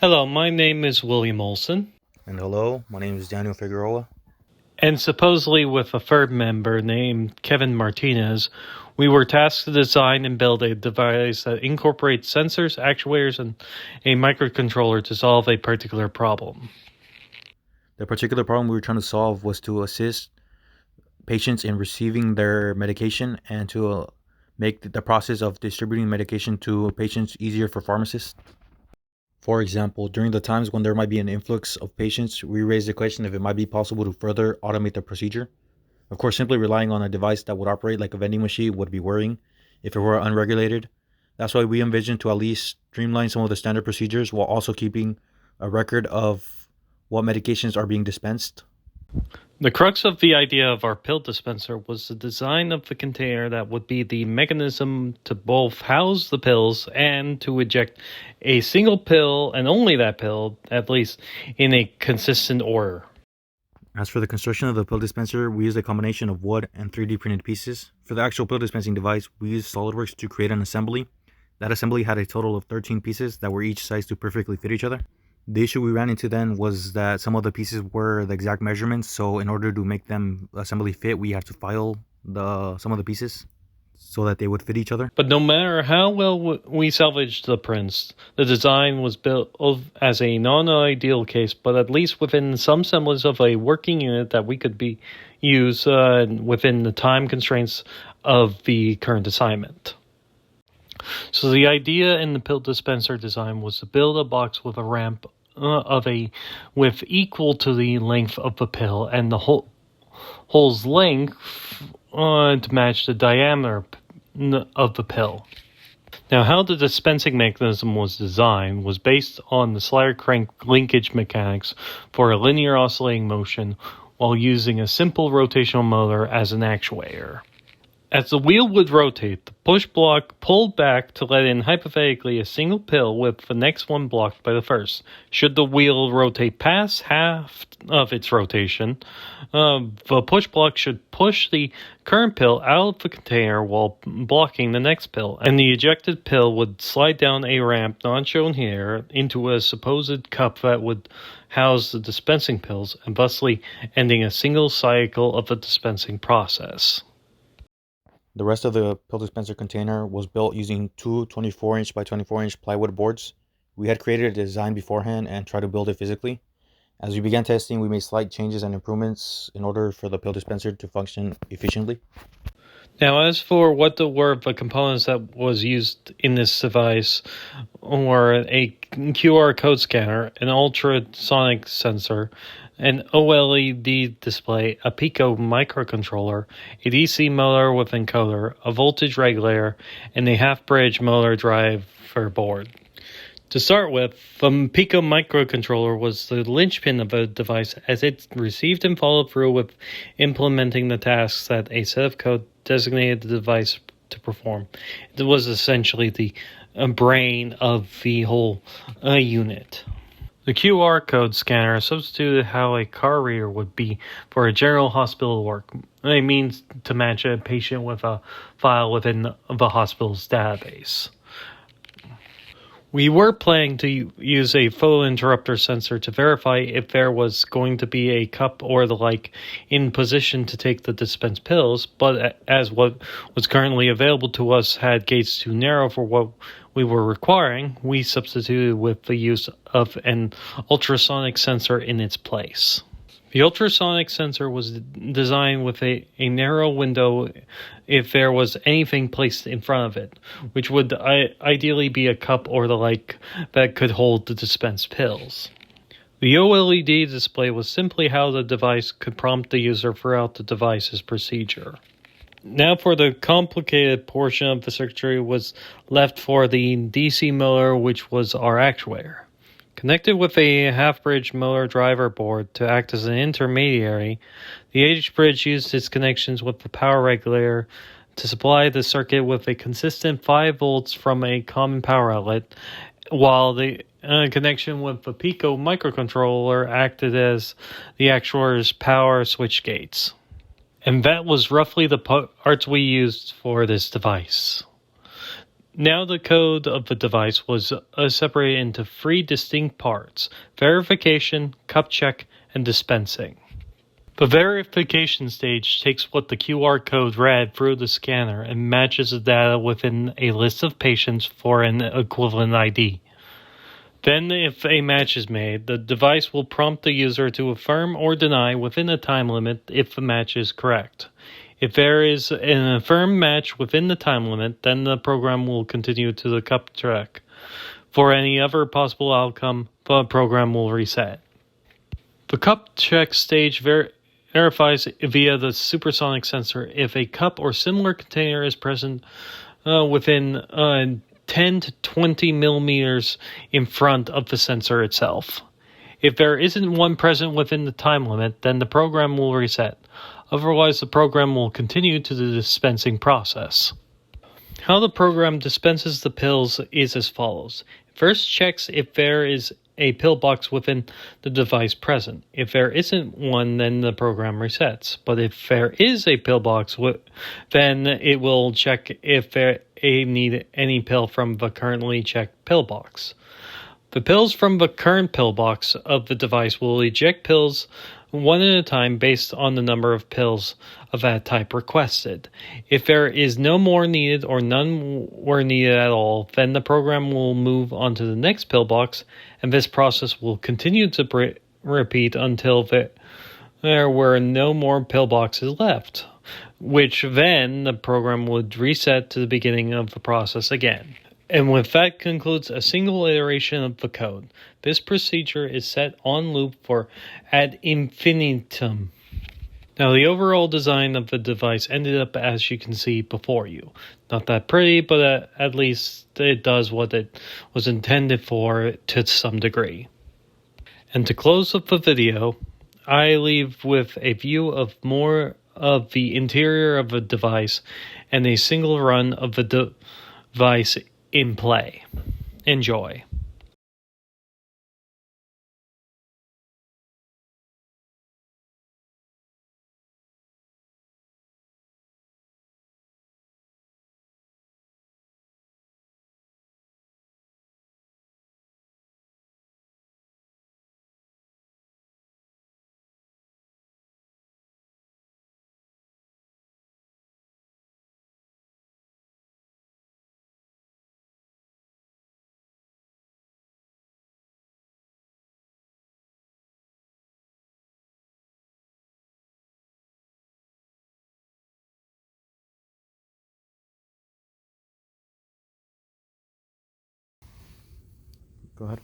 Hello, my name is William Olson. And hello, my name is Daniel Figueroa. And supposedly with a third member named Kevin Martinez, we were tasked to design and build a device that incorporates sensors, actuators, and a microcontroller to solve a particular problem. The particular problem we were trying to solve was to assist patients in receiving their medication and to make the process of distributing medication to patients easier for pharmacists. For example, during the times when there might be an influx of patients, we raised the question if it might be possible to further automate the procedure. Of course, simply relying on a device that would operate like a vending machine would be worrying if it were unregulated. That's why we envisioned to at least streamline some of the standard procedures while also keeping a record of what medications are being dispensed. The crux of the idea of our pill dispenser was the design of the container that would be the mechanism to both house the pills and to eject a single pill, and only that pill, at least, in a consistent order. As for the construction of the pill dispenser, we used a combination of wood and 3D printed pieces. For the actual pill dispensing device, we used SolidWorks to create an assembly. That assembly had a total of 13 pieces that were each sized to perfectly fit each other. The issue we ran into then was that some of the pieces were the exact measurements, so in order to make them assembly fit, we had to file some of the pieces so that they would fit each other. But no matter how well we salvaged the prints, the design was built as a non-ideal case, but at least within some semblance of a working unit that we could use within the time constraints of the current assignment. So the idea in the pill dispenser design was to build a box with a ramp with equal to the length of the pill and the hole's length to match the diameter of the pill. Now, how the dispensing mechanism was designed was based on the slider crank linkage mechanics for a linear oscillating motion while using a simple rotational motor as an actuator. As the wheel would rotate, the push block pulled back to let in hypothetically a single pill with the next one blocked by the first. Should the wheel rotate past half of its rotation, the push block should push the current pill out of the container while blocking the next pill, and the ejected pill would slide down a ramp not shown here into a supposed cup that would house the dispensing pills, and thusly ending a single cycle of the dispensing process. The rest of the pill dispenser container was built using two 24-inch by 24-inch plywood boards. We had created a design beforehand and tried to build it physically. As we began testing, we made slight changes and improvements in order for the pill dispenser to function efficiently. Now, as for what were the components that was used in this device, were a QR code scanner, an ultrasonic sensor, an OLED display, a Pico microcontroller, a DC motor with encoder, a voltage regulator, and a half-bridge motor driver board. To start with, the Pico microcontroller was the linchpin of the device as it received and followed through with implementing the tasks that a set of code designated the device to perform. It was essentially the brain of the whole unit. The QR code scanner substituted how a card reader would be for a general hospital work. It means to match a patient with a file within the hospital's database. We were planning to use a photointerrupter sensor to verify if there was going to be a cup or the like in position to take the dispensed pills, but as what was currently available to us had gates too narrow for what we were requiring, we substituted with the use of an ultrasonic sensor in its place. The ultrasonic sensor was designed with a narrow window if there was anything placed in front of it, which would ideally be a cup or the like that could hold the dispensed pills. The OLED display was simply how the device could prompt the user throughout the device's procedure. Now for the complicated portion of the circuitry was left for the DC motor, which was our actuator. Connected with a half-bridge motor driver board to act as an intermediary, the H-bridge used its connections with the power regulator to supply the circuit with a consistent 5 volts from a common power outlet, while the connection with the Pico microcontroller acted as the actuator's power switch gates. And that was roughly the parts we used for this device. Now the code of the device was separated into 3 distinct parts: verification, cup check, and dispensing. The verification stage takes what the QR code read through the scanner and matches the data within a list of patients for an equivalent ID. Then, if a match is made, the device will prompt the user to affirm or deny within a time limit if the match is correct. If there is an affirmed match within the time limit, then the program will continue to the cup check. For any other possible outcome, the program will reset. The cup check stage verifies via the supersonic sensor if a cup or similar container is present within 10 to 20 millimeters in front of the sensor itself. If there isn't one present within the time limit, then the program will reset. Otherwise, the program will continue to the dispensing process. How the program dispenses the pills is as follows. It first checks if there is a pill box within the device present. If there isn't one, then the program resets. But if there is a pill box, then it will check if they need any pill from the currently checked pill box. The pills from the current pill box of the device will eject pills one at a time based on the number of pills of that type requested. If there is no more needed or none were needed at all, then the program will move on to the next pill box, and this process will continue to repeat until there were no more pill boxes left, which then the program would reset to the beginning of the process again. And with that concludes a single iteration of the code. This procedure is set on loop for ad infinitum. Now, the overall design of the device ended up as you can see before you. Not that pretty, but at least it does what it was intended for to some degree. And to close up the video, I leave with a view of more of the interior of a device and a single run of the device in play. Enjoy. Go ahead.